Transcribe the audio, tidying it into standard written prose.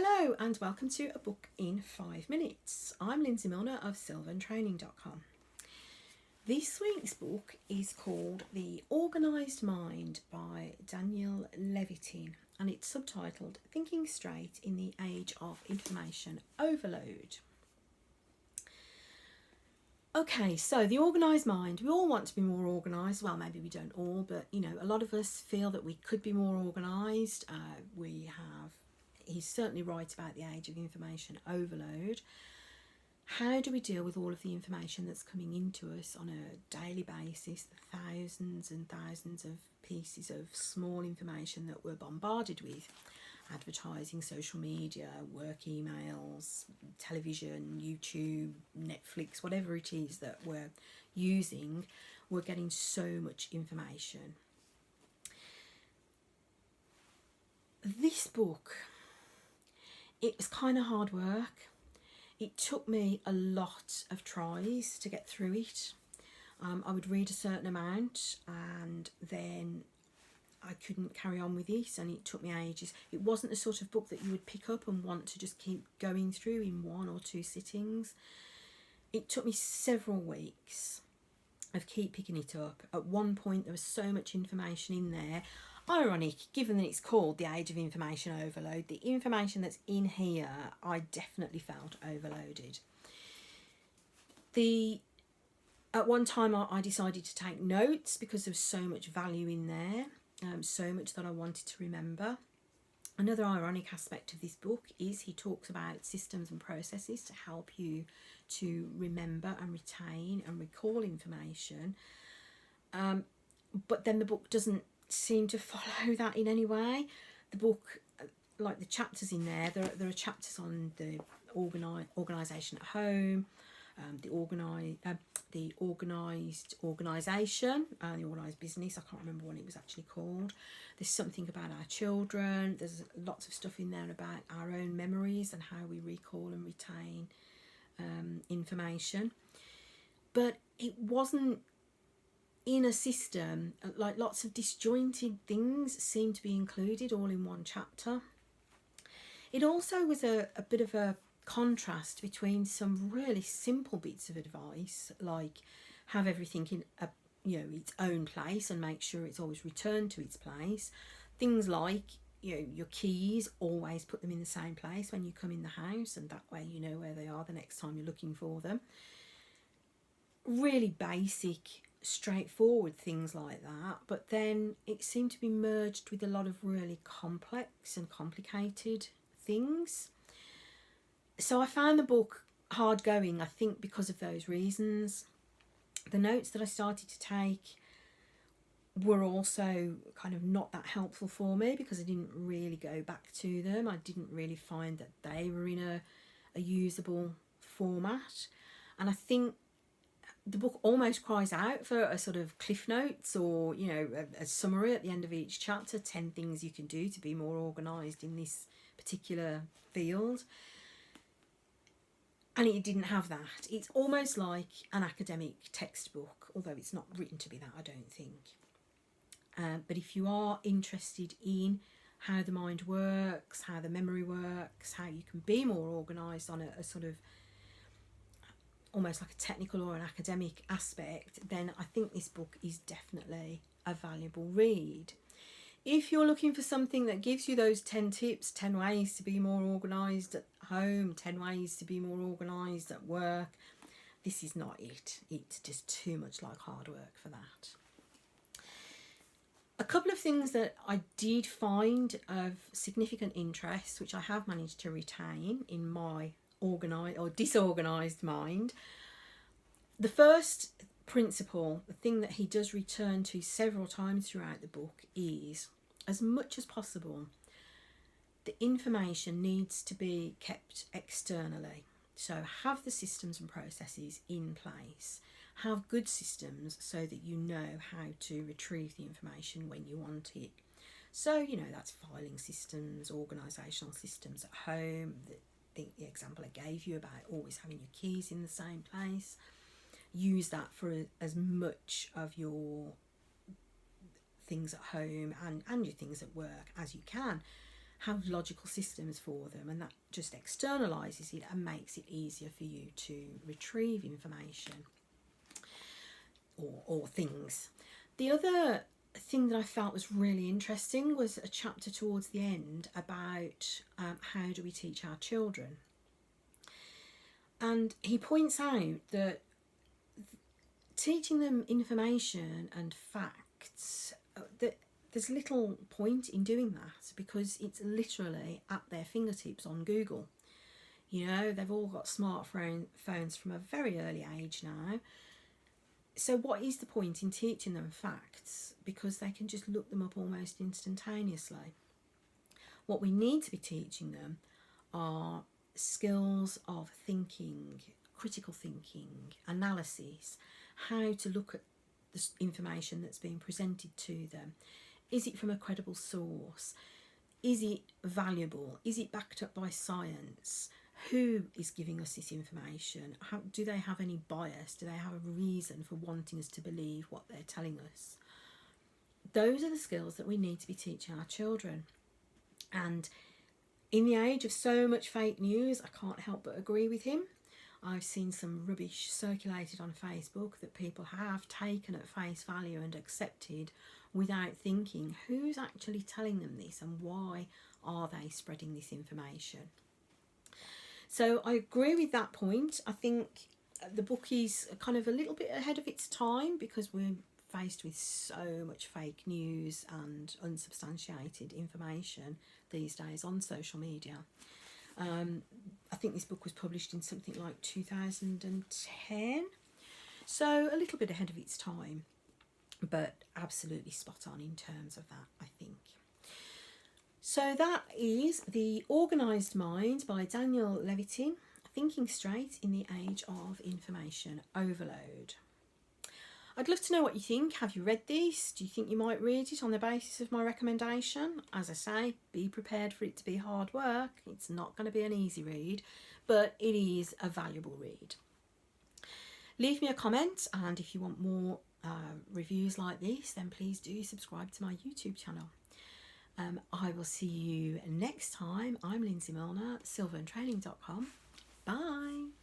Hello and welcome to A Book in 5 Minutes. I'm Lindsay Milner of sylvantraining.com. This week's book is called The Organised Mind by Daniel Levitin, and it's subtitled Thinking Straight in the Age of Information Overload. Okay, so the organised mind. We all want to be more organised. Well, maybe we don't all, but a lot of us feel that we could be more organised. He's certainly right about the age of information overload. How do we deal with all of the information that's coming into us on a daily basis, the thousands and thousands of pieces of small information that we're bombarded with? Advertising, social media, work emails, television, YouTube, Netflix, whatever it is that we're using, we're getting so much information. This book, it was kind of hard work. It took me a lot of tries to get through it. I would read a certain amount and then I couldn't carry on with it, and it took me ages. It wasn't the sort of book that you would pick up and want to just keep going through in 1 or 2 sittings. It took me several weeks of keep picking it up. At one point there was so much information in there. Ironic, given that it's called The Age of Information Overload, the information that's in here I definitely felt overloaded. At one time I decided to take notes because there was so much value in there. So much that I wanted to remember. Another ironic aspect of this book is he talks about systems and processes to help you to remember and retain and recall information. But then the book doesn't seem to follow that in any way. The book, like the chapters in there are chapters on the organisation at home, the organised organisation, the organised business. I can't remember what it was actually called. There's something about our children. There's lots of stuff in there about our own memories and how we recall and retain information. But it wasn't in a system. Like, lots of disjointed things seem to be included all in one chapter. It also was a bit of a contrast between some really simple bits of advice, like have everything in its own place and make sure it's always returned to its place. Things like your keys, always put them in the same place when you come in the house, and that way you know where they are the next time you're looking for them. Really basic, straightforward things like that, but then it seemed to be merged with a lot of really complex and complicated things. So I found the book hard going, I think, because of those reasons. The notes that I started to take were also kind of not that helpful for me because I didn't really go back to them. I didn't really find that they were in a usable format. And I think the book almost cries out for a sort of cliff notes or, a summary at the end of each chapter, 10 things you can do to be more organised in this particular field. And it didn't have that. It's almost like an academic textbook, although it's not written to be that, I don't think. But if you are interested in how the mind works, how the memory works, how you can be more organised on a sort of almost like a technical or an academic aspect, then I think this book is definitely a valuable read. If you're looking for something that gives you those 10 tips, 10 ways to be more organised at home, 10 ways to be more organised at work, this is not it. It's just too much like hard work for that. A couple of things that I did find of significant interest, which I have managed to retain in my organised or disorganised mind. The first principle, the thing that he does return to several times throughout the book, is, as much as possible, the information needs to be kept externally. So have the systems and processes in place. Have good systems so that you know how to retrieve the information when you want it. So, that's filing systems, organisational systems at home, the example I gave you about always having your keys in the same place. Use that for as much of your things at home and your things at work as you can. have logical systems for them, and that just externalizes it and makes it easier for you to retrieve information or things. The other thing that I felt was really interesting was a chapter towards the end about how do we teach our children. And he points out that teaching them information and facts, that there's little point in doing that because it's literally at their fingertips on Google. You know, they've all got smartphones from a very early age now. So what is the point in teaching them facts? Because they can just look them up almost instantaneously. What we need to be teaching them are skills of thinking, critical thinking, analysis, how to look at the information that's being presented to them. Is it from a credible source? Is it valuable? Is it backed up by science? Who is giving us this information? How, do they have any bias? Do they have a reason for wanting us to believe what they're telling us? Those are the skills that we need to be teaching our children. And in the age of so much fake news, I can't help but agree with him. I've seen some rubbish circulated on Facebook that people have taken at face value and accepted without thinking who's actually telling them this and why are they spreading this information. So I agree with that point. I think the book is kind of a little bit ahead of its time because we're faced with so much fake news and unsubstantiated information these days on social media. I think this book was published in something like 2010, so a little bit ahead of its time, but absolutely spot on in terms of that, I think. So that is The Organised Mind by Daniel Levitin, Thinking Straight in the Age of Information Overload. I'd love to know what you think. Have you read this? Do you think you might read it on the basis of my recommendation? As I say, be prepared for it to be hard work. It's not going to be an easy read, but it is a valuable read. Leave me a comment, and if you want more reviews like this, then please do subscribe to my YouTube channel. I will see you next time. I'm Lindsay Milner, silverandtraining.com. Bye.